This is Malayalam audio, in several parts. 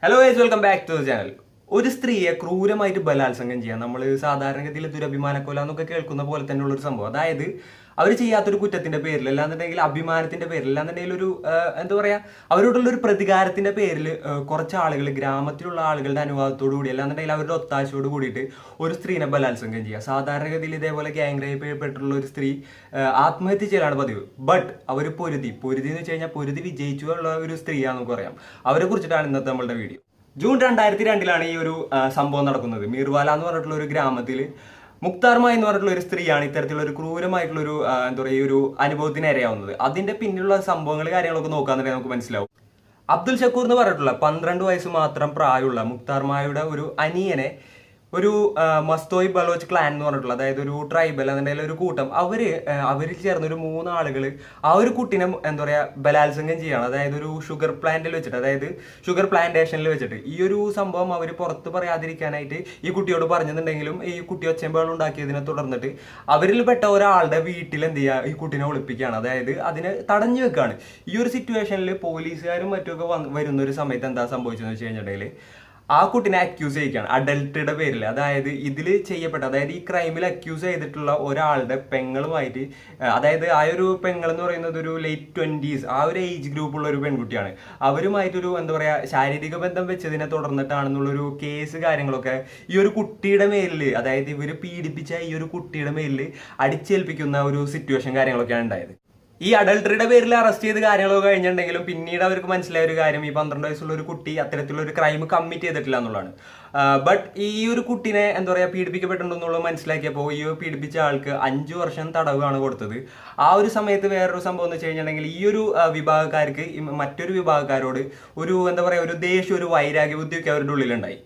Hello guys, welcome back to the channel. ഒരു സ്ത്രീയെ ക്രൂരമായിട്ട് ബലാത്സംഗം ചെയ്യാം നമ്മൾ സാധാരണഗതിയിൽ ദുരഭിമാനക്കൊല എന്നൊക്കെ കേൾക്കുന്ന പോലെ തന്നെയുള്ള ഒരു സംഭവം. അതായത് അവർ ചെയ്യാത്തൊരു കുറ്റത്തിന്റെ പേരിൽ, അല്ലാന്നുണ്ടെങ്കിൽ അഭിമാനത്തിന്റെ പേരിൽ, അല്ലാന്നുണ്ടെങ്കിൽ ഒരു എന്താ പറയാ, അവരോടുള്ള ഒരു പ്രതികാരത്തിന്റെ പേരിൽ കുറച്ച് ആളുകൾ, ഗ്രാമത്തിലുള്ള ആളുകളുടെ അനുവാദത്തോടു കൂടി, അല്ലാന്നുണ്ടെങ്കിൽ അവരുടെ ഒത്താശയോട് കൂടിയിട്ട് ഒരു സ്ത്രീനെ ബലാത്സംഗം ചെയ്യുക. സാധാരണഗതിയിൽ ഇതേപോലെ ഗ്യാങ് റേപ്പ് ചെയ്യപ്പെട്ടുള്ള ഒരു സ്ത്രീ ആത്മഹത്യ ചെയ്യലാണ് പതിവ്. ബട്ട് അവർ പൊരുതി എന്ന് വെച്ച് കഴിഞ്ഞാൽ പൊരുതി വിജയിച്ചുള്ള ഒരു സ്ത്രീയാണെന്ന് പറയാം. അവരെ കുറിച്ചിട്ടാണ് ഇന്നത്തെ നമ്മളുടെ വീഡിയോ. ജൂൺ 2002 ഈ ഒരു സംഭവം നടക്കുന്നത്. മീർവാല എന്ന് പറഞ്ഞിട്ടുള്ള ഒരു ഗ്രാമത്തിൽ മുക്താർ മായി എന്ന് പറഞ്ഞിട്ടുള്ള ഒരു സ്ത്രീയാണ് ഇത്തരത്തിലുള്ള ഒരു ക്രൂരമായിട്ടുള്ള ഒരു എന്താ പറയുക, ഈ ഒരു അനുഭവത്തിന് ഇരയാവുന്നത്. അതിന്റെ പിന്നിലുള്ള സംഭവങ്ങൾ കാര്യങ്ങളൊക്കെ നോക്കാന്നുണ്ടെങ്കിൽ നമുക്ക് മനസ്സിലാവും. അബ്ദുൽ ഷക്കൂർ എന്ന് പറഞ്ഞിട്ടുള്ള 12 വയസ്സ് മാത്രം പ്രായമുള്ള മുക്താർ മായുടെ ഒരു അനിയനെ ഒരു മസ്തോയ് ബലോച്ച് ക്ലാൻ എന്ന് പറഞ്ഞിട്ടുള്ള, അതായത് ഒരു ട്രൈബൽ അതിൻ്റെ ഒരു കൂട്ടം, അവരിൽ ചേർന്ന ഒരു 3 ആളുകൾ ആ ഒരു കുട്ടീനെ എന്താ പറയുക ബലാത്സംഗം ചെയ്യാണ്. അതായത് ഒരു ഷുഗർ പ്ലാന്റിൽ വെച്ചിട്ട്, അതായത് ഷുഗർ പ്ലാന്റേഷനിൽ വെച്ചിട്ട്. ഈ ഒരു സംഭവം അവർ പുറത്ത് പറയാതിരിക്കാനായിട്ട് ഈ കുട്ടിയോട് പറഞ്ഞിട്ടുണ്ടെങ്കിലും ഈ കുട്ടി ഒച്ചമ്പകൾ ഉണ്ടാക്കിയതിനെ തുടർന്നിട്ട് അവരിൽ പെട്ട ഒരാളുടെ വീട്ടിൽ എന്ത് ചെയ്യുക, ഈ കുട്ടീനെ ഒളിപ്പിക്കുകയാണ്. അതായത് അതിനെ തടഞ്ഞു വെക്കുകയാണ്. ഈ ഒരു സിറ്റുവേഷനിൽ പോലീസുകാരും മറ്റുമൊക്കെ വരുന്ന ഒരു സമയത്ത് എന്താ സംഭവിച്ചതെന്ന് വെച്ച് കഴിഞ്ഞിട്ടുണ്ടെങ്കിൽ ആ കുട്ടിനെ അക്യൂസ് ചെയ്യിക്കുകയാണ് അഡൽട്ടറിയുടെ പേരിൽ. അതായത് ഇതിൽ ചെയ്യപ്പെട്ട, അതായത് ഈ ക്രൈമിൽ അക്യൂസ് ചെയ്തിട്ടുള്ള ഒരാളുടെ പെങ്ങളുമായിട്ട്, അതായത് ആ ഒരു പെങ്ങൾ എന്ന് പറയുന്നത് ഒരു ലേറ്റ് 20s ആ ഒരു ഏജ് ഗ്രൂപ്പുള്ള ഒരു പെൺകുട്ടിയാണ്. അവരുമായിട്ടൊരു എന്താ പറയുക ശാരീരിക ബന്ധം വെച്ചതിനെ തുടർന്നിട്ടാണെന്നുള്ളൊരു കേസ് കാര്യങ്ങളൊക്കെ ഈ ഒരു കുട്ടിയുടെ മേലിൽ, അതായത് ഇവർ പീഡിപ്പിച്ച ഈ ഒരു കുട്ടിയുടെ മേലിൽ അടിച്ചേൽപ്പിക്കുന്ന ഒരു സിറ്റുവേഷൻ കാര്യങ്ങളൊക്കെയാണ് ഉണ്ടായത്. ഈ അഡൾട്ടറിയുടെ പേരിൽ അറസ്റ്റ് ചെയ്ത് കാര്യങ്ങളൊക്കെ കഴിഞ്ഞിട്ടുണ്ടെങ്കിലും പിന്നീട് അവർക്ക് മനസ്സിലായ ഒരു കാര്യം, ഈ 12 വയസ്സുള്ള ഒരു കുട്ടി അത്തരത്തിലുള്ള ഒരു ക്രൈം കമ്മിറ്റ് ചെയ്തിട്ടില്ല എന്നുള്ളതാണ്. ബട്ട് ഈ ഒരു കുട്ടീനെ എന്താ പറയുക പീഡിപ്പിക്കപ്പെട്ടിട്ടുണ്ടെന്നുള്ളത് മനസ്സിലാക്കിയപ്പോൾ ഈ പീഡിപ്പിച്ച ആൾക്ക് 5 വർഷം തടവാണ് കൊടുത്തത്. ആ ഒരു സമയത്ത് വേറൊരു സംഭവം എന്ന് വെച്ച് കഴിഞ്ഞിട്ടുണ്ടെങ്കിൽ ഈ ഒരു വിഭാഗക്കാർക്ക് മറ്റൊരു വിഭാഗക്കാരോട് ഒരു എന്താ പറയുക ഒരു ദേഷ്യം, ഒരു വൈരാഗ്യ ബുദ്ധിയൊക്കെ അവരുടെ ഉള്ളിലുണ്ടായി.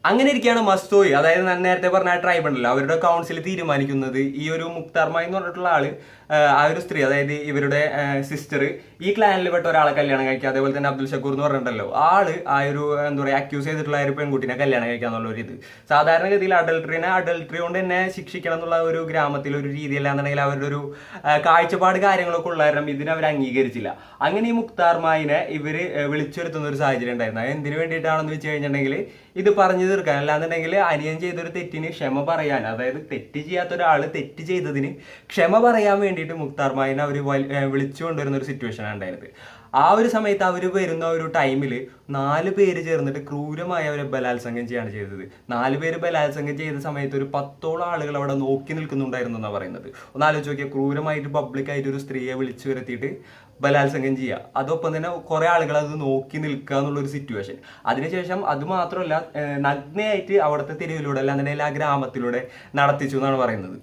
അങ്ങനെ ഇരിക്കുകയാണ് മസ്തോയി, അതായത് ഞാൻ നേരത്തെ പറഞ്ഞ ട്രൈബ് ഉണ്ടല്ലോ, അവരുടെ കൗൺസിൽ തീരുമാനിക്കുന്നത് ഈ ഒരു മുക്താർ മായി എന്ന് പറഞ്ഞിട്ടുള്ള ആള്, ആ ഒരു സ്ത്രീ, അതായത് ഇവരുടെ സിസ്റ്റർ ഈ ക്ലാനിൽ പെട്ട ഒരാളെ കല്യാണം കഴിക്കുക. അതേപോലെ തന്നെ അബ്ദുൽ ഷക്കൂർ എന്ന് പറഞ്ഞിട്ടുണ്ടല്ലോ, ആള് ആ ഒരു എന്താ പറയുക അക്യൂസ് ചെയ്തിട്ടുള്ള ഒരു പെൺകുട്ടിനെ കല്യാണം കഴിക്കുക എന്നുള്ള ഒരു ഇത്. സാധാരണഗതിയിൽ അഡൾട്ടറി കൊണ്ട് തന്നെ ശിക്ഷിക്കണം എന്നുള്ള ഒരു ഗ്രാമത്തിൽ ഒരു രീതിയല്ലാന്നുണ്ടെങ്കിൽ അവരുടെ ഒരു കാഴ്ചപ്പാട് കാര്യങ്ങളൊക്കെ ഉള്ള കാരണം ഇതിനെ അവർ അംഗീകരിച്ചില്ല. അങ്ങനെ ഈ മുക്താർ മായിനെ ഇവര് വിളിച്ചു വരുത്തുന്ന ഒരു സാഹചര്യം ഉണ്ടായിരുന്നു. അത് എന്തിനു വേണ്ടിയിട്ടാണെന്ന് വെച്ച് കഴിഞ്ഞിട്ടുണ്ടെങ്കിൽ ഇത് പറഞ്ഞു തീർക്കാൻ, അല്ലാന്നുണ്ടെങ്കിൽ അനിയൻ ചെയ്തൊരു തെറ്റിന് ക്ഷമ പറയാൻ, അതായത് തെറ്റ് ചെയ്യാത്ത ഒരാള് തെറ്റ് ചെയ്തതിന് ക്ഷമ പറയാൻ വേണ്ടിയിട്ട് മുക്താർ മായിനെ അവർ വിളിച്ചു കൊണ്ടുവരുന്ന ഒരു സിറ്റുവേഷനാണ് ഉണ്ടായത്. ആ ഒരു സമയത്ത് അവർ വരുന്ന ഒരു ടൈമിൽ 4 പേര് ചേർന്നിട്ട് ക്രൂരമായി അവരെ ബലാത്സംഗം ചെയ്യാണ് ചെയ്തത്. 4 പേര് ബലാത്സംഗം ചെയ്ത സമയത്ത് ഒരു 10ഓളം ആളുകൾ അവിടെ നോക്കി നിൽക്കുന്നുണ്ടായിരുന്നു എന്നാണ് പറയുന്നത്. ഒന്ന് ആലോചിച്ച് നോക്കിയാൽ, ക്രൂരമായിട്ട് പബ്ലിക്കായിട്ട് ഒരു സ്ത്രീയെ വിളിച്ചു വരുത്തിയിട്ട് ബലാത്സംഗം ചെയ്യുക, അതൊപ്പം തന്നെ കുറെ ആളുകൾ അത് നോക്കി നിൽക്കുക എന്നുള്ളൊരു സിറ്റുവേഷൻ. അതിനുശേഷം അത് മാത്രമല്ല, നഗ്നയായിട്ട് അവിടുത്തെ തെരുവിലൂടെ അല്ലാന്നുണ്ടെങ്കിൽ ആ ഗ്രാമത്തിലൂടെ നടത്തിച്ചു എന്നാണ് പറയുന്നത്.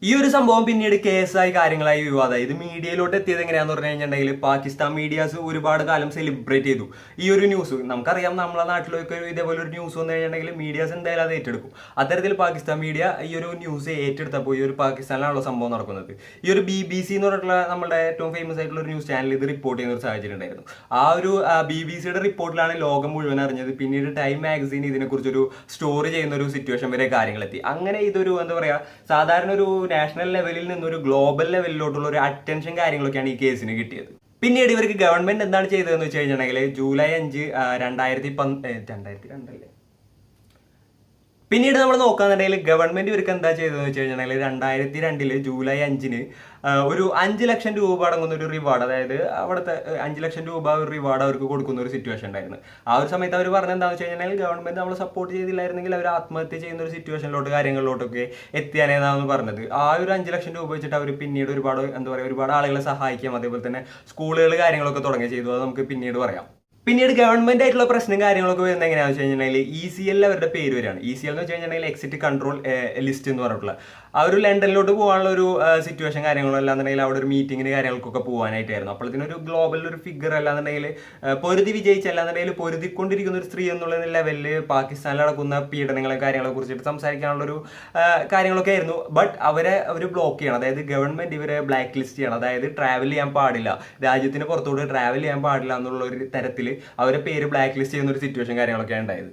ഈ ഒരു സംഭവം പിന്നീട് കേസായി കാര്യങ്ങളായി വിവാദമായി. ഇത് മീഡിയയിലോട്ട് എത്തിയത് എങ്ങനെയാന്ന് പറഞ്ഞു കഴിഞ്ഞിട്ടുണ്ടെങ്കിൽ പാകിസ്ഥാൻ മീഡിയാസ് ഒരുപാട് കാലം സെലിബ്രേറ്റ് ചെയ്തു ഈ ഒരു ന്യൂസ്. നമുക്കറിയാം നമ്മളെ നാട്ടിലൊക്കെ ഇതേപോലെ ഒരു ന്യൂസ് വന്നു കഴിഞ്ഞിട്ടുണ്ടെങ്കിൽ മീഡിയാസ് എന്തായാലും അത് ഏറ്റെടുക്കും. അത്തരത്തിൽ പാകിസ്ഥാൻ മീഡിയ ഈ ഒരു ന്യൂസ് ഏറ്റെടുത്തപ്പോൾ ഈ ഒരു പാകിസ്ഥാനിലാണല്ലോ സംഭവം നടക്കുന്നത്. ഈ ഒരു BBC എന്ന് പറഞ്ഞിട്ടുള്ള നമ്മുടെ ഏറ്റവും ഫേമസ് ആയിട്ടുള്ള ഒരു ന്യൂസ് ചാനൽ ഇത് റിപ്പോർട്ട് ചെയ്യുന്ന ഒരു സാഹചര്യം ഉണ്ടായിരുന്നു. ആ ഒരു BBCയുടെ റിപ്പോർട്ടിലാണ് ലോകം മുഴുവൻ അറിഞ്ഞത്. പിന്നീട് ടൈം മാഗസീൻ ഇതിനെക്കുറിച്ചൊരു സ്റ്റോറി ചെയ്യുന്ന ഒരു സിറ്റുവേഷൻ വരെ കാര്യങ്ങളെത്തി. അങ്ങനെ ഇതൊരു എന്താ പറയുക സാധാരണ ഒരു നാഷണൽ ലെവലിൽ നിന്നൊരു ഗ്ലോബൽ ലെവലിലോട്ടുള്ള ഒരു അറ്റൻഷൻ കാര്യങ്ങളൊക്കെയാണ് ഈ കേസിന് കിട്ടിയത്. പിന്നീട് ഇവർക്ക് ഗവൺമെന്റ് എന്താണ് ചെയ്തതെന്ന് വെച്ച് കഴിഞ്ഞിട്ടുണ്ടെങ്കിൽ ജൂലൈ 5, 2002 പിന്നീട് നമ്മൾ നോക്കാന്നുണ്ടെങ്കിൽ ഗവൺമെന്റ് ഇവർക്ക് എന്താ ചെയ്തതെന്ന് വെച്ച് കഴിഞ്ഞിട്ടുണ്ടെങ്കിൽ 2002 ജൂലൈ 5 ഒരു 5 ലക്ഷം രൂപ അടങ്ങുന്ന ഒരു റിവാർഡ്, അതായത് അവിടുത്തെ 5 ലക്ഷം രൂപ ഒരു റിവാർഡ് അവർക്ക് കൊടുക്കുന്ന ഒരു സിറ്റുവേഷൻ ഉണ്ടായിരുന്നു. ആ ഒരു സമയത്ത് അവർ പറഞ്ഞത് എന്താണെന്ന് വെച്ച് കഴിഞ്ഞാൽ ഗവൺമെന്റ് നമ്മളെ സപ്പോർട്ട് ചെയ്തില്ലായിരുന്നെങ്കിൽ അവർ ആത്മഹത്യ ചെയ്യുന്ന ഒരു സിറ്റുവേഷനിലോട്ട് കാര്യങ്ങളിലോട്ടൊക്കെ എത്തിയാനേന്നാണ് പറഞ്ഞത്. ആ ഒരു 5 ലക്ഷം രൂപ വെച്ചിട്ട് അവർ പിന്നീട് ഒരുപാട് എന്താ പറയുക ഒരുപാട് ആളുകളെ സഹായിക്കാം, അതേപോലെ തന്നെ സ്കൂളുകൾ കാര്യങ്ങളൊക്കെ തുടങ്ങി ചെയ്തു. അത് നമുക്ക് പിന്നീട് പറയാം. പിന്നീട് ഗവൺമെന്റ് ആയിട്ടുള്ള പ്രശ്നം കാര്യങ്ങളൊക്കെ വരുന്നത് എങ്ങനെയാണെന്ന് വെച്ച് കഴിഞ്ഞിട്ടുണ്ടെങ്കിൽ ECL അവരുടെ പേര് വരികയാണ്. ECL എന്ന് വെച്ച് കഴിഞ്ഞിട്ടുണ്ടെങ്കിൽ എക്സിറ്റ് കൺട്രോൾ ലിസ്റ്റ് എന്ന് പറഞ്ഞിട്ടുള്ള ആ ഒരു ലണ്ടനിലോട്ട് പോകാനുള്ള ഒരു സിറ്റുവേഷൻ കാര്യങ്ങളോ അല്ലാന്നുണ്ടെങ്കിൽ അവിടെ ഒരു മീറ്റിങ്ങിന് കാര്യങ്ങൾക്കൊക്കെ പോകാനായിട്ടായിരുന്നു. അപ്പോഴത്തേനൊരു ഗ്ലോബൽ ഒരു ഫിഗർ അല്ലാന്നുണ്ടെങ്കിൽ പൊരുതി വിജയിച്ച, അല്ലാന്നുണ്ടെങ്കിൽ പൊരുതിക്കൊണ്ടിരിക്കുന്ന ഒരു സ്ത്രീ എന്നുള്ള ലെവലിൽ പാകിസ്ഥാനിൽ നടക്കുന്ന പീഡനങ്ങളെ കാര്യങ്ങളെ കുറിച്ചിട്ട് സംസാരിക്കാനുള്ളൊരു കാര്യങ്ങളൊക്കെ ആയിരുന്നു. ബട്ട് അവർ ബ്ലോക്ക് ചെയ്യണം, അതായത് ഗവൺമെന്റ് ഇവരെ ബ്ലാക്ക് ലിസ്റ്റ് ചെയ്യണം, അതായത് ട്രാവൽ ചെയ്യാൻ പാടില്ല, രാജ്യത്തിന് പുറത്തോട്ട് ട്രാവൽ ചെയ്യാൻ പാടില്ല എന്നുള്ള ഒരു തരത്തിൽ അവരെ പേര് ബ്ലാക്ക് ലിസ്റ്റ് ചെയ്യുന്ന ഒരു സിറ്റുവേഷൻ കാര്യങ്ങളൊക്കെ ഉണ്ടായത്.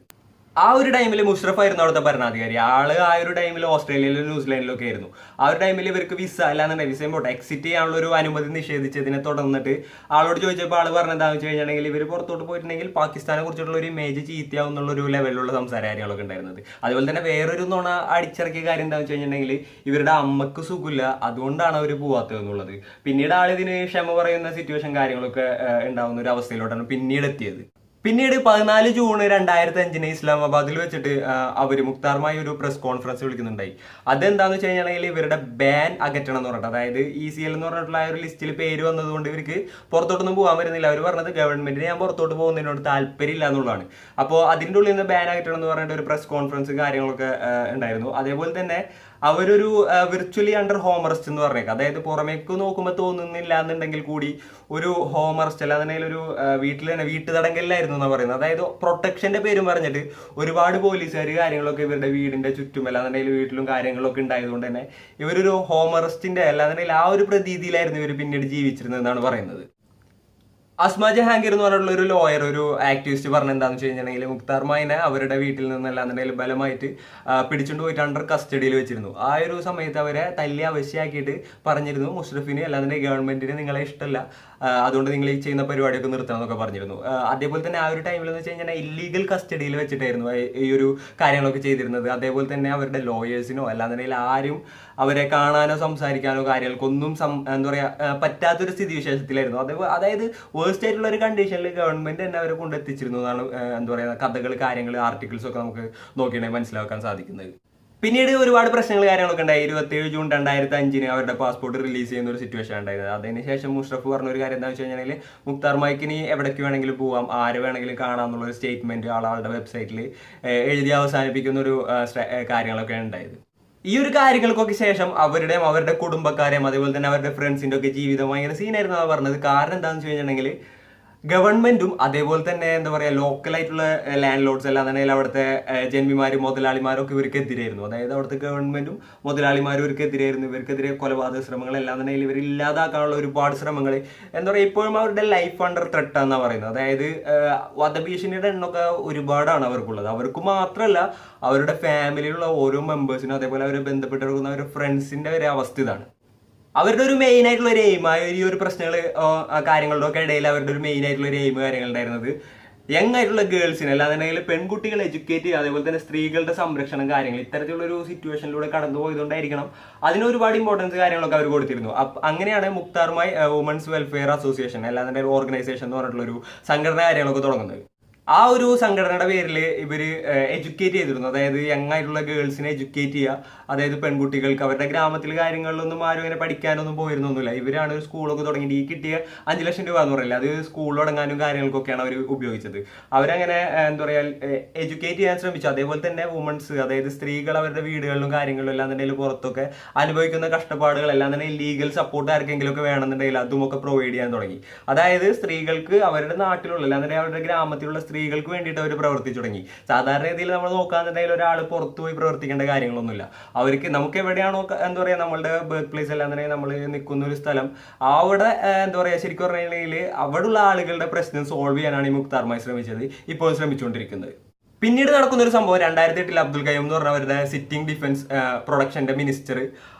ആ ഒരു ടൈമിൽ മുഷറഫ് ആയിരുന്നു അവിടുത്തെ ഭരണാധികാരി. ആള് ആ ഒരു ടൈമിൽ ഓസ്ട്രേലിയയിലും ന്യൂസിലാൻഡിലും ആയിരുന്നു. ആ ഒരു ടൈമിൽ ഇവർക്ക് വിസ അല്ലാന്നുണ്ടെങ്കിൽ വിസയും പോട്ടെ എക്സിറ്റ് ചെയ്യാനുള്ള ഒരു അനുമതി നിഷേധിച്ചതിനെ തുടർന്നിട്ട് ആളോട് ചോദിച്ചപ്പോൾ ആള് പറഞ്ഞെന്താണെന്ന് വെച്ച് കഴിഞ്ഞിട്ടുണ്ടെങ്കിൽ ഇവർ പുറത്തോട്ട് പോയിട്ടുണ്ടെങ്കിൽ പാകിസ്ഥാനെ കുറിച്ചിട്ടുള്ള ഒരു ഇമേജ് ചീത്തയാവും എന്നുള്ള ഒരു ലെവലിലുള്ള സംസാര കാര്യങ്ങളൊക്കെ ഉണ്ടായിരുന്നത്. അതുപോലെ തന്നെ വേറൊരു നുണ അടിച്ചിറക്കിയ കാര്യം എന്താണെന്ന് വെച്ച് കഴിഞ്ഞിട്ടുണ്ടെങ്കിൽ ഇവരുടെ അമ്മക്ക് സുഖമില്ല, അതുകൊണ്ടാണ് അവർ പോവാത്തത് എന്നുള്ളത്. പിന്നീട് ആളിതിന് ക്ഷമ പറയുന്ന സിറ്റുവേഷൻ കാര്യങ്ങളൊക്കെ ഉണ്ടാവുന്ന ഒരു അവസ്ഥയിലോട്ടാണ് പിന്നീട് എത്തിയത്. പിന്നീട് 14 ജൂൺ 2005 ഇസ്ലാമാബാദിൽ വെച്ചിട്ട് അവര് മുക്താർ മായി ഒരു പ്രസ് കോൺഫറൻസ് വിളിക്കുന്നുണ്ടായി. അതെന്താന്ന് വെച്ച് കഴിഞ്ഞാൽ ഇവരുടെ ബാൻ അകറ്റണം എന്ന് പറഞ്ഞിട്ട്, അതായത് ECL എന്ന് പറഞ്ഞിട്ടുള്ള ആ ഒരു ലിസ്റ്റിൽ പേര് വന്നതുകൊണ്ട് ഇവർക്ക് പുറത്തോട്ടൊന്നും പോകാൻ വരുന്നില്ല. അവർ പറഞ്ഞത് ഗവൺമെന്റിന് ഞാൻ പുറത്തോട്ട് പോകുന്നതിനോട് താല്പര്യമില്ല എന്നുള്ളതാണ്. അപ്പോൾ അതിൻ്റെ ഉള്ളിൽ നിന്ന് ബാൻ അകറ്റണം എന്ന് പറഞ്ഞിട്ട് ഒരു പ്രസ് കോൺഫറൻസ് കാര്യങ്ങളൊക്കെ ഉണ്ടായിരുന്നു. അതേപോലെ തന്നെ അവരൊരു വിർച്വലി അണ്ടർ ഹോം അറസ്റ്റ് എന്ന് പറഞ്ഞേക്കാം. അതായത് പുറമേക്ക് നോക്കുമ്പോൾ തോന്നുന്നില്ല എന്നുണ്ടെങ്കിൽ കൂടി ഒരു ഹോം അറസ്റ്റ് അല്ലാന്നുണ്ടെങ്കിൽ ഒരു വീട്ടിൽ തന്നെ വീട്ടുതടങ്കലിലായിരുന്നു എന്നാണ് പറയുന്നത്. അതായത് പ്രൊട്ടക്ഷന്റെ പേരും പറഞ്ഞിട്ട് ഒരുപാട് പോലീസുകാർ കാര്യങ്ങളൊക്കെ ഇവരുടെ വീടിന്റെ ചുറ്റും അല്ലാന്നുണ്ടെങ്കിൽ വീട്ടിലും കാര്യങ്ങളൊക്കെ ഉണ്ടായതുകൊണ്ട് തന്നെ ഇവരൊരു ഹോം അറസ്റ്റിന്റെ അല്ലാന്നുണ്ടെങ്കിൽ ആ ഒരു പ്രതീതിയിലായിരുന്നു ഇവർ പിന്നീട് ജീവിച്ചിരുന്നതെന്നാണ് പറയുന്നത്. അസ്മ ജഹാംഗീർ എന്ന് പറഞ്ഞിട്ടുള്ള ഒരു ലോയർ, ഒരു ആക്ടിവിസ്റ്റ് പറഞ്ഞ എന്താണെന്ന് വെച്ച് കഴിഞ്ഞിട്ടുണ്ടെങ്കിൽ മുക്താർ മായിനെ അവരുടെ വീട്ടിൽ നിന്നല്ലാന്നുണ്ടെങ്കിൽ ബലമായിട്ട് പിടിച്ചുകൊണ്ട് പോയിട്ട് അണ്ടർ കസ്റ്റഡിയിൽ വെച്ചിരുന്നു. ആ ഒരു സമയത്ത് അവരെ തല്ലി അവശ്യാക്കിയിട്ട് പറഞ്ഞിരുന്നു മുഷറഫിന് അല്ലാന്നുണ്ടെങ്കിൽ ഗവൺമെന്റിന് നിങ്ങളെ ഇഷ്ടമല്ല, അതുകൊണ്ട് നിങ്ങൾ ഈ ചെയ്യുന്ന പരിപാടിയൊക്കെ നിർത്തണം എന്നൊക്കെ പറഞ്ഞിരുന്നു. അതേപോലെ തന്നെ ആ ഒരു ടൈമിൽ എന്ന് വെച്ച് കഴിഞ്ഞാൽ ഇല്ലീഗൽ കസ്റ്റഡിയിൽ വെച്ചിട്ടായിരുന്നു ഈ ഒരു കാര്യങ്ങളൊക്കെ ചെയ്തിരുന്നത്. അതേപോലെ തന്നെ അവരുടെ ലോയേഴ്സിനോ അല്ലാന്നുണ്ടെങ്കിൽ ആരും അവരെ കാണാനോ സംസാരിക്കാനോ കാര്യങ്ങൾക്കൊന്നും എന്താ പറയുക പറ്റാത്തൊരു സ്ഥിതിവിശേഷത്തിലായിരുന്നു. അതായത് വേഴ്സ്റ്റ് ആയിട്ടുള്ള ഒരു കണ്ടീഷനിൽ ഗവൺമെന്റ് തന്നെ അവരെ കൊണ്ടെത്തിച്ചിരുന്നു എന്നാണ് എന്താ പറയുക കഥകൾ കാര്യങ്ങൾ ആർട്ടിക്കിൾസ് ഒക്കെ നമുക്ക് നോക്കിയിട്ടുണ്ടെങ്കിൽ മനസ്സിലാക്കാൻ സാധിക്കുന്നത്. പിന്നീട് ഒരുപാട് പ്രശ്നങ്ങൾ കാര്യങ്ങളൊക്കെ ഉണ്ടായി. 27 ജൂൺ 2005 അവരുടെ പാസ്പോർട്ട് റിലീസ് ചെയ്യുന്ന ഒരു സിറ്റുവേഷൻ ഉണ്ടായത്. അതിനുശേഷം മുഷറഫ് പറഞ്ഞ ഒരു കാര്യം എന്താണെന്ന് വെച്ച് കഴിഞ്ഞാൽ മുക്താർ മൈക്കിന് എവിടേക്ക് വേണമെങ്കിലും പോവാം, ആര് വേണമെങ്കിലും കാണാം എന്നുള്ളൊരു സ്റ്റേറ്റ്മെന്റ് ആളുടെ വെബ്സൈറ്റിൽ എഴുതി അവസാനിപ്പിക്കുന്ന ഒരു കാര്യങ്ങളൊക്കെ ഉണ്ടായത്. ഈ ഒരു കാര്യങ്ങൾക്കൊക്കെ ശേഷം അവരുടെ കുടുംബക്കാരെയും അതേപോലെ തന്നെ അവരുടെ ഫ്രണ്ട്സിന്റെ ഒക്കെ ജീവിതം ഭയങ്കര സീനായിരുന്നു പറഞ്ഞത്. കാരണം എന്താണെന്ന് വെച്ച് കഴിഞ്ഞിട്ടുണ്ടെങ്കിൽ ഗവൺമെന്റും അതേപോലെ തന്നെ എന്താ പറയുക ലോക്കലായിട്ടുള്ള ലാൻഡ് ലോഡ്സ് അല്ലാന്നുണ്ടെങ്കിൽ അവിടുത്തെ ജന്മിമാരും മുതലാളിമാരും ഒക്കെ ഇവർക്കെതിരായിരുന്നു. അതായത് അവിടുത്തെ ഗവൺമെന്റും മുതലാളിമാരും ഇവർക്കെതിരായിരുന്നു. ഇവർക്കെതിരെ കൊലപാതക ശ്രമങ്ങൾ അല്ലാന്നുണ്ടെങ്കിൽ ഇവർ ഇല്ലാതാക്കാനുള്ള ഒരുപാട് ശ്രമങ്ങൾ എന്താ പറയുക ഇപ്പോഴും അവരുടെ ലൈഫ് അണ്ടർ ത്രെട്ട് എന്നാണ് പറയുന്നത്. അതായത് വധഭീഷണിയുടെ എണ്ണമൊക്കെ ഒരുപാടാണ് അവർക്കുള്ളത്. അവർക്ക് മാത്രമല്ല അവരുടെ ഫാമിലിയിലുള്ള ഓരോ മെമ്പേഴ്സിനും അതേപോലെ അവരെ ബന്ധപ്പെട്ടിരിക്കുന്ന അവരുടെ ഫ്രണ്ട്സിന്റെ ഒരു അവസ്ഥ ഇതാണ്. അവരുടെ ഒരു മെയിൻ ആയിട്ടുള്ള ഒരു എയിം ഈ ഒരു പ്രശ്നങ്ങൾ കാര്യങ്ങളുടെ ഒക്കെ ഇടയിൽ അവരുടെ ഒരു മെയിൻ ആയിട്ടുള്ള ഒരു എയിം കാര്യങ്ങൾ ഉണ്ടായിരുന്നത് യങ് ആയിട്ടുള്ള ഗേൾസിനെ അല്ലാന്നുണ്ടെങ്കിൽ പെൺകുട്ടികളെ എഡ്യൂക്കേറ്റ് ചെയ്യുക, അതേപോലെ തന്നെ സ്ത്രീകളുടെ സംരക്ഷണം കാര്യങ്ങൾ ഇത്തരത്തിലുള്ള ഒരു സിറ്റുവേഷനിലൂടെ കടന്നു പോയതുകൊണ്ടായിരിക്കണം അതിന് ഒരുപാട് ഇമ്പോർട്ടൻസ് കാര്യങ്ങളൊക്കെ അവർ കൊടുത്തിരുന്നു. അങ്ങനെയാണ് മുക്താർ മായി വുമൻസ് വെൽഫെയർ അസോസിയേഷൻ അല്ലാന്നുണ്ടെങ്കിൽ ഓർഗനൈസേഷൻ എന്ന് പറഞ്ഞിട്ടുള്ള ഒരു സംഘടന കാര്യങ്ങളൊക്കെ തുടങ്ങുന്നത്. ആ ഒരു സംഘടനയുടെ പേരിൽ ഇവര് എഡ്യൂക്കേറ്റ് ചെയ്തിരുന്നു. അതായത് യങ് ആയിട്ടുള്ള ഗേൾസിനെ എഡ്യൂക്കേറ്റ് ചെയ്യുക, അതായത് പെൺകുട്ടികൾക്ക് അവരുടെ ഗ്രാമത്തിൽ കാര്യങ്ങളിലൊന്നും ആരും ഇങ്ങനെ പഠിക്കാനൊന്നും പോയിരുന്നൊന്നുമില്ല. ഇവരാണ് ഒരു സ്കൂളൊക്കെ തുടങ്ങിയിട്ട് ഈ കിട്ടിയ 5 ലക്ഷം രൂപ എന്ന് പറയില്ല, അത് സ്കൂൾ തുടങ്ങാനും കാര്യങ്ങൾക്കൊക്കെയാണ് അവർ ഉപയോഗിച്ചത്. അവരങ്ങനെ എന്താ പറയുക എഡ്യൂക്കേറ്റ് ചെയ്യാൻ ശ്രമിച്ചു. അതേപോലെ തന്നെ വുമൻസ് അതായത് സ്ത്രീകൾ അവരുടെ വീടുകളിലും കാര്യങ്ങളിലും അല്ലാന്നുണ്ടെങ്കിൽ പുറത്തൊക്കെ അനുഭവിക്കുന്ന കഷ്ടപ്പാടുകൾ അല്ലാന്നുണ്ടെങ്കിൽ ലീഗൽ സപ്പോർട്ട് ആർക്കെങ്കിലും ഒക്കെ വേണമെന്നുണ്ടെങ്കിൽ അതുമൊക്കെ പ്രൊവൈഡ് ചെയ്യാൻ തുടങ്ങി. അതായത് സ്ത്രീകൾക്ക് അവരുടെ നാട്ടിലുള്ള അല്ലാന്നുണ്ടെങ്കിൽ അവരുടെ ഗ്രാമത്തിലുള്ള സ്ത്രീകൾക്ക് വേണ്ടിയിട്ട് അവർ പ്രവർത്തിച്ചു തുടങ്ങി. സാധാരണ രീതിയിൽ നമ്മൾ നോക്കാന്നുണ്ടെങ്കിൽ ഒരാൾ പുറത്തു പോയി പ്രവർത്തിക്കേണ്ട കാര്യങ്ങളൊന്നുമില്ല. അവർക്ക് നമുക്ക് എവിടെയാണോ എന്താ പറയുക നമ്മളുടെ ബർത്ത് പ്ലേസ് അല്ലാന്നുണ്ടെങ്കിൽ നമ്മൾ നിൽക്കുന്ന ഒരു സ്ഥലം അവിടെ എന്താ പറയുക ശരിക്കും പറഞ്ഞിട്ടുണ്ടെങ്കിൽ അവിടെയുള്ള ആളുകളുടെ പ്രശ്നം സോൾവ് ചെയ്യാനാണ് ഈ മുക്താർ മായി ശ്രമിച്ചത്, ഇപ്പോൾ ശ്രമിച്ചുകൊണ്ടിരിക്കുന്നത്. പിന്നീട് നടക്കുന്ന ഒരു സംഭവം 2008 അബ്ദുൽ ഖയ്യൂം എന്ന് പറഞ്ഞ അവരുടെ സിറ്റിംഗ് ഡിഫൻസ് പ്രൊഡക്ഷന്റെ മിനിസ്റ്റർ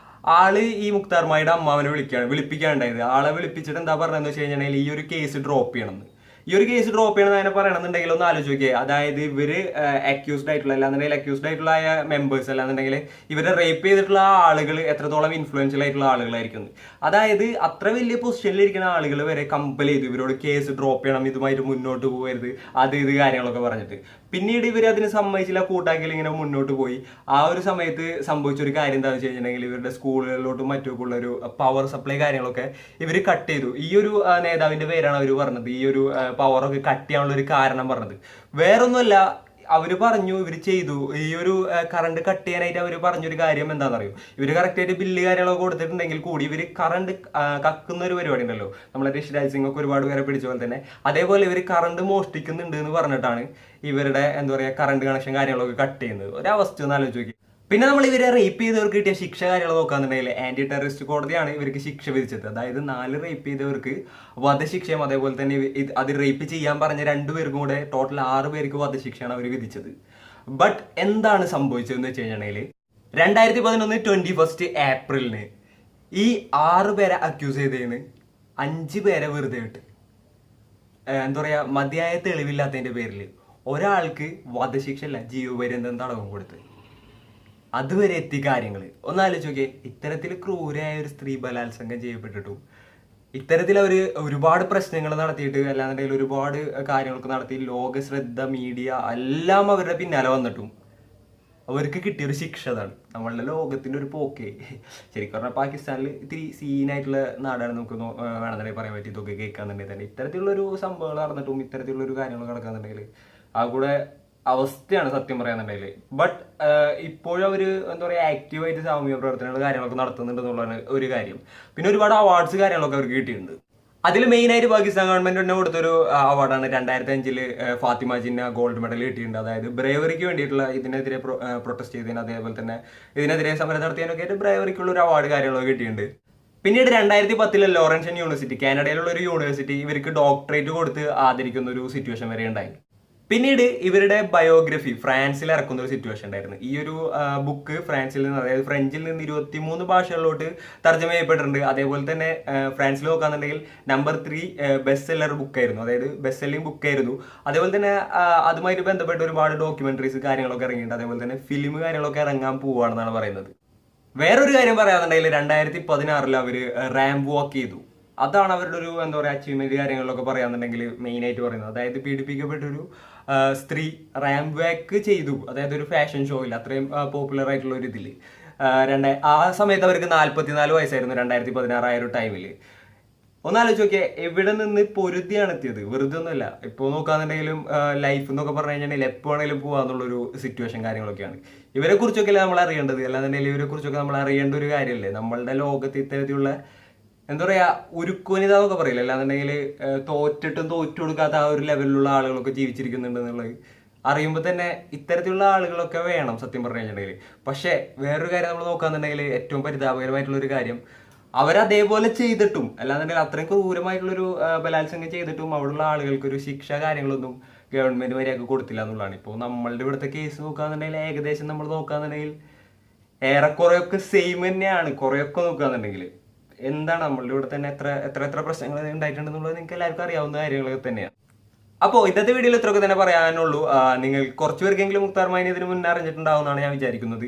ആള് ഈ മുക്താർ മായിയുടെ അമ്മാവനെ വിളിപ്പിക്കാനുണ്ടായത്. ആളെ വിളിപ്പിച്ചിട്ട് എന്താ പറഞ്ഞതെന്ന് വെച്ച് കഴിഞ്ഞാൽ ഈ ഒരു കേസ് ഡ്രോപ്പ് ചെയ്യണമെന്ന്. ഈ ഒരു കേസ് ഡ്രോപ്പ് ചെയ്യണമെന്ന് അതിനെ പറയണമെന്നുണ്ടെങ്കിൽ ഒന്ന് ആലോചിക്കുക. അതായത് ഇവര് അക്യൂസ്ഡ് ആയിട്ടുള്ള അല്ലാന്നുണ്ടെങ്കിൽ അക്യൂസ്ഡ് ആയിട്ടുള്ള മെമ്പേഴ്സ് അല്ലാന്നുണ്ടെങ്കിൽ ഇവരെ റേപ്പ് ചെയ്തിട്ടുള്ള ആളുകൾ എത്രത്തോളം ഇൻഫ്ലുവൻഷ്യൽ ആയിട്ടുള്ള ആളുകളായിരിക്കും. അതായത് അത്ര വലിയ പൊസിഷനിലിരിക്കുന്ന ആളുകൾ വരെ കമ്പൽ ചെയ്തു ഇവരോട് കേസ് ഡ്രോപ്പ് ചെയ്യണം, ഇതുമായിട്ട് മുന്നോട്ട് പോകരുത്, ഇത് കാര്യങ്ങളൊക്കെ പറഞ്ഞിട്ട്. പിന്നീട് ഇവർ അതിന് സമ്മതിച്ചില്ല, കൂട്ടാക്കിയിൽ ഇങ്ങനെ മുന്നോട്ട് പോയി. ആ ഒരു സമയത്ത് സംഭവിച്ചൊരു കാര്യം എന്താണെന്ന് വെച്ച് കഴിഞ്ഞിട്ടുണ്ടെങ്കിൽ ഇവരുടെ സ്കൂളുകളിലോട്ടും മറ്റൊക്കെ ഉള്ള ഒരു പവർ സപ്ലൈ കാര്യങ്ങളൊക്കെ ഇവർ കട്ട് ചെയ്തു. ഈ ഒരു നേതാവിന്റെ പേരാണ് അവർ പറഞ്ഞത് ഈ ഒരു പവറൊക്കെ കട്ട് ചെയ്യാനുള്ള ഒരു കാരണം പറഞ്ഞത്. വേറൊന്നുമല്ല, അവര് പറഞ്ഞു ഇവർ ചെയ്തു ഈ ഒരു കറണ്ട് കട്ട് ചെയ്യാനായിട്ട് അവർ പറഞ്ഞൊരു കാര്യം എന്താണെന്ന് അറിയും. ഇവര് കറക്റ്റായിട്ട് ബില്ല് കാര്യങ്ങളൊക്കെ കൊടുത്തിട്ടുണ്ടെങ്കിൽ കൂടി ഇവര് കറണ്ട് കക്കുന്ന ഒരു പരിപാടി ഉണ്ടല്ലോ, നമ്മളെ ഋഷിരാജ് സിംഗ് ഒക്കെ ഒരുപാട് പേരെ പിടിച്ച പോലെ തന്നെ അതേപോലെ ഇവർ കറണ്ട് മോഷ്ടിക്കുന്നുണ്ട് എന്ന് പറഞ്ഞിട്ടാണ് ഇവരുടെ എന്താ പറയുക കറണ്ട് കണക്ഷൻ കാര്യങ്ങളൊക്കെ കട്ട് ചെയ്യുന്നത്. ഒരവസ്ഥ ഒന്ന് ആലോചിച്ച് നോക്കി. പിന്നെ നമ്മൾ ഇവരെ റേപ്പ് ചെയ്തവർക്ക് കിട്ടിയ ശിക്ഷ കാര്യങ്ങൾ നോക്കാന്നുണ്ടെങ്കിൽ ആന്റി ടെററിസ്റ്റ് കോടതിയാണ് ഇവർക്ക് ശിക്ഷ വിധിച്ചത്. അതായത് 4 റേപ്പ് ചെയ്തവർക്ക് വധശിക്ഷയും അതേപോലെ തന്നെ അത് റേപ്പ് ചെയ്യാൻ പറഞ്ഞ 2 പേർക്കും കൂടെ ടോട്ടൽ 6 പേർക്ക് വധശിക്ഷയാണ് അവർ വിധിച്ചത്. ബട്ട് എന്താണ് സംഭവിച്ചതെന്ന് വെച്ച് കഴിഞ്ഞിട്ടുണ്ടെങ്കിൽ 2011 21 ഏപ്രിലിന് ഈ 6 പേരെ അക്യൂസ് ചെയ്തതിന് 5 പേരെ വെറുതെ വിട്ട്. എന്താ പറയാ, മതിയായ തെളിവില്ലാത്തതിന്റെ പേരിൽ ഒരാൾക്ക് വധശിക്ഷ അല്ല ജീവപര്യന്തം തടവും കൊടുത്ത്. അതുവരെ എത്തി കാര്യങ്ങൾ. ഒന്നാലോചിച്ച് നോക്കിയേ, ഇത്തരത്തിൽ ക്രൂരായ ഒരു സ്ത്രീ ബലാത്സംഗം ചെയ്യപ്പെട്ടിട്ടും ഇത്തരത്തിൽ അവർ ഒരുപാട് പ്രശ്നങ്ങൾ നടത്തിയിട്ട് അല്ലാന്നുണ്ടെങ്കിൽ ഒരുപാട് കാര്യങ്ങളൊക്കെ നടത്തി ലോക ശ്രദ്ധ, മീഡിയ എല്ലാം അവരുടെ പിന്നാലെ വന്നിട്ടും അവർക്ക് കിട്ടിയൊരു ശിക്ഷ അതാണ്. നമ്മളുടെ ലോകത്തിന്റെ ഒരു പോക്കേ. ശരിക്കും പറഞ്ഞാൽ പാകിസ്ഥാനിൽ ഇത്തിരി സീനായിട്ടുള്ള നാടാണ് നമുക്ക് വേണമെന്നുണ്ടെങ്കിൽ പറയാൻ പറ്റി. ഇതൊക്കെ കേൾക്കാന്നുണ്ടെങ്കിൽ തന്നെ ഇത്തരത്തിലുള്ളൊരു സംഭവങ്ങൾ നടന്നിട്ടും ഇത്തരത്തിലുള്ളൊരു കാര്യങ്ങൾ നടക്കാന്നുണ്ടെങ്കിൽ ആ കൂടെ അവസ്ഥയാണ് സത്യം പറയാന്നുണ്ടെങ്കിൽ. ബട്ട് ഇപ്പോഴും അവര് എന്താ പറയാ ആക്റ്റീവായിട്ട് സാമൂഹ്യ പ്രവർത്തനങ്ങൾ കാര്യങ്ങളൊക്കെ നടത്തുന്നുണ്ട് എന്നുള്ളതാണ് ഒരു കാര്യം. പിന്നെ ഒരുപാട് അവാർഡ്സ് കാര്യങ്ങളൊക്കെ അവർക്ക് കിട്ടിയിട്ടുണ്ട്. അതിൽ മെയിൻ ആയിട്ട് പാകിസ്ഥാൻ ഗവൺമെന്റ് തന്നെ കൊടുത്തൊരു അവാർഡാണ് 2005 ഫാത്തിമ ജിന്ന ഗോൾഡ് മെഡൽ കിട്ടിയിട്ടുണ്ട്. അതായത് ബ്രേവറിക്ക് വേണ്ടിയിട്ടുള്ള ഇതിനെതിരെ പ്രൊട്ടസ്റ്റ് ചെയ്തതിന്, അതേപോലെ തന്നെ ഇതിനെതിരെ സമരം നടത്തിയതിനൊക്കെ ആയിട്ട് ബ്രേവറിക്കുള്ള ഒരു അവാർഡ് കാര്യങ്ങളൊക്കെ കിട്ടിയിട്ടുണ്ട്. പിന്നീട് 2010 ലോറൻഷ്യൻ യൂണിവേഴ്സിറ്റി, കാനഡയിലുള്ള ഒരു യൂണിവേഴ്സിറ്റി, ഇവർക്ക് ഡോക്ടറേറ്റ് കൊടുത്ത് ആദരിക്കുന്ന ഒരു സിറ്റുവേഷൻ വരെ ഉണ്ടായി. പിന്നീട് ഇവരുടെ ബയോഗ്രഫി ഫ്രാൻസിൽ ഇറക്കുന്ന ഒരു സിറ്റുവേഷൻ ഉണ്ടായിരുന്നു. ഈ ഒരു ബുക്ക് ഫ്രാൻസിൽ നിന്ന്, അതായത് ഫ്രഞ്ചിൽ നിന്ന് 23 ഭാഷകളിലോട്ട് തർജ്ജമ ചെയ്യപ്പെട്ടിട്ടുണ്ട്. അതേപോലെ തന്നെ ഫ്രാൻസിൽ നോക്കാന്നുണ്ടെങ്കിൽ നമ്പർ 3 ബെസ്റ്റ് സെല്ലർ ബുക്കായിരുന്നു, അതായത് ബെസ്റ്റ് സെല്ലിംഗ് ബുക്കായിരുന്നു. അതേപോലെ തന്നെ അതുമായിട്ട് ബന്ധപ്പെട്ട് ഒരുപാട് ഡോക്യുമെന്ററീസ് കാര്യങ്ങളൊക്കെ ഇറങ്ങിയിട്ടുണ്ട്. അതേപോലെ തന്നെ ഫിലിം കാര്യങ്ങളൊക്കെ ഇറങ്ങാൻ പോവുകയാണെന്നാണ് പറയുന്നത്. വേറൊരു കാര്യം പറയാന്നുണ്ടെങ്കിൽ 2016 അവർ റാമ്പ് വാക്ക് ചെയ്തു. അതാണ് അവരുടെ ഒരു എന്താ പറയുക അച്ചീവ്മെന്റ് കാര്യങ്ങളിലൊക്കെ പറയാന്നുണ്ടെങ്കിൽ മെയിൻ ആയിട്ട് പറയുന്നത്. അതായത് പീഡിപ്പിക്കപ്പെട്ടൊരു സ്ത്രീ റാമ്പ് വാക്ക് ചെയ്തു. അതായത് ഒരു ഫാഷൻ ഷോയിൽ അത്രയും പോപ്പുലർ ആയിട്ടുള്ള ഒരു ഇതിൽ ആ സമയത്ത് അവർക്ക് 44 വയസ്സായിരുന്നു 2016 ആ ഒരു ടൈമിൽ. ഒന്നാലോചിച്ച് നോക്കിയാൽ എവിടെ നിന്ന് പൊരുതിയാണ് എത്തിയത്, വെറുതെ ഒന്നുമല്ല. ഇപ്പോൾ നോക്കാന്നുണ്ടെങ്കിലും ലൈഫ് എന്നൊക്കെ പറഞ്ഞു കഴിഞ്ഞാൽ എപ്പോൾ വേണമെങ്കിലും പോകാന്നുള്ളൊരു സിറ്റുവേഷൻ കാര്യങ്ങളൊക്കെയാണ്. ഇവരെ കുറിച്ചൊക്കെ നമ്മൾ അറിയേണ്ടത്, അല്ലാന്നുണ്ടെങ്കിൽ ഇവരെ കുറിച്ചൊക്കെ നമ്മൾ അറിയേണ്ട ഒരു കാര്യമല്ലേ. നമ്മളുടെ ലോകത്ത് ഇത്തരത്തിലുള്ള എന്താ പറയാ ഉരുക്കുവനിത എന്നൊക്കെ പറയില്ല, അല്ലാന്നുണ്ടെങ്കിൽ തോറ്റിട്ടും തോറ്റു കൊടുക്കാത്ത ആ ഒരു ലെവലിലുള്ള ആളുകളൊക്കെ ജീവിച്ചിരിക്കുന്നുണ്ട് എന്നുള്ളത് അറിയുമ്പോൾ തന്നെ ഇത്തരത്തിലുള്ള ആളുകളൊക്കെ വേണം സത്യം പറഞ്ഞു കഴിഞ്ഞിട്ടുണ്ടെങ്കിൽ. പക്ഷേ വേറൊരു കാര്യം നമ്മൾ നോക്കാന്നുണ്ടെങ്കിൽ ഏറ്റവും പരിതാപകരമായിട്ടുള്ള ഒരു കാര്യം, അവരതേപോലെ ചെയ്തിട്ടും അല്ലാന്നുണ്ടെങ്കിൽ അത്രയും ക്രൂരമായിട്ടുള്ളൊരു ബലാത്സംഗം ചെയ്തിട്ടും അവിടെയുള്ള ആളുകൾക്ക് ഒരു ശിക്ഷ കാര്യങ്ങളൊന്നും ഗവൺമെന്റ് വരെയൊക്കെ കൊടുത്തില്ല എന്നുള്ളതാണ്. ഇപ്പോൾ നമ്മളുടെ ഇവിടുത്തെ കേസ് നോക്കാന്നുണ്ടെങ്കിൽ ഏകദേശം നമ്മൾ നോക്കാന്നുണ്ടെങ്കിൽ ഏറെക്കുറെയൊക്കെ സെയിം തന്നെയാണ്. കുറെയൊക്കെ നോക്കാന്നുണ്ടെങ്കിൽ എന്താണ് നമ്മളുടെ ഇവിടെ തന്നെ എത്ര പ്രശ്നങ്ങൾ ഉണ്ടായിട്ടുണ്ടെന്നുള്ളത് നിങ്ങൾക്ക് എല്ലാവർക്കും അറിയാവുന്ന കാര്യങ്ങളൊക്കെ തന്നെയാണ്. അപ്പോൾ ഇന്നത്തെ വീഡിയോയിൽ ഇത്രയൊക്കെ തന്നെ പറയാനുള്ളൂ. നിങ്ങൾ കുറച്ച് പേർക്കെങ്കിലും മുക്താർ മൈനെ ഇതിന് മുന്നേ അറിഞ്ഞിട്ടുണ്ടാവുമെന്നാണ് ഞാൻ വിചാരിക്കുന്നത്.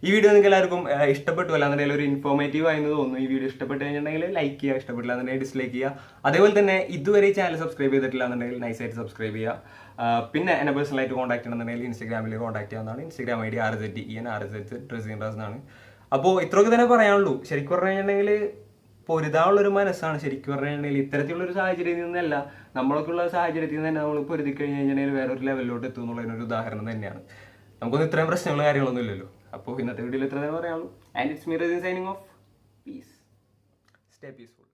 ഈ വീഡിയോ നിങ്ങൾക്ക് എല്ലാവർക്കും ഇഷ്ടപ്പെട്ടു, അല്ലാന്നുണ്ടെങ്കിൽ ഒരു ഇൻഫോർമേറ്റീവ് ആയെന്ന് തോന്നുന്നു. ഈ വീഡിയോ ഇഷ്ടപ്പെട്ട് കഴിഞ്ഞിട്ടുണ്ടെങ്കിൽ ലൈക്ക് ചെയ്യുക, ഇഷ്ടപ്പെട്ടില്ല എന്നുണ്ടെങ്കിൽ ഡിസ്ലൈക്ക് ചെയ്യുക. അതേപോലെ തന്നെ ഇതുവരെ ഈ ചാനൽ സബ്സ്ക്രൈബ് ചെയ്തിട്ടില്ല എന്നുണ്ടെങ്കിൽ നൈസായിട്ട് സബ്സ്ക്രൈബ് ചെയ്യുക. പിന്നെ എന്നെ പേഴ്സണലായിട്ട് കോൺടാക്ട് ചെയ്യണമെന്നുണ്ടെങ്കിൽ ഇൻസ്റ്റാഗ്രാമിൽ കോൺടാക്ട് ചെയ്യാവുന്നതാണ്. ഇൻസ്റ്റാഗ്രാം ID RZEN എന്നാണ്. അപ്പോൾ ഇത്രയൊക്കെ തന്നെ പറയാനുള്ളൂ. ശരിക്കും പറഞ്ഞു കഴിഞ്ഞിട്ടുണ്ടെങ്കിൽ പൊരുതാനുള്ളൊരു മനസ്സാണ്. ശരിക്കും പറഞ്ഞു കഴിഞ്ഞാൽ ഇത്തരത്തിലുള്ളൊരു സാഹചര്യത്തിൽ നിന്നല്ല, നമ്മളൊക്കെയുള്ള സാഹചര്യത്തിൽ നിന്ന് തന്നെ നമ്മൾ പൊരുതി കഴിഞ്ഞ് കഴിഞ്ഞാൽ വേറൊരു ലെവലിലോട്ട് എത്തും എന്നുള്ളതിനൊരു ഉദാഹരണം തന്നെയാണ്. നമുക്കൊന്നും ഇത്രയും പ്രശ്നങ്ങളും കാര്യങ്ങളൊന്നും ഇല്ലല്ലോ. അപ്പോൾ ഇന്നത്തെ വീഡിയോയിൽ ഇത്ര തന്നെ പറയാനുള്ളൂ. And it's me Raseen signing off. Peace. Stay peaceful.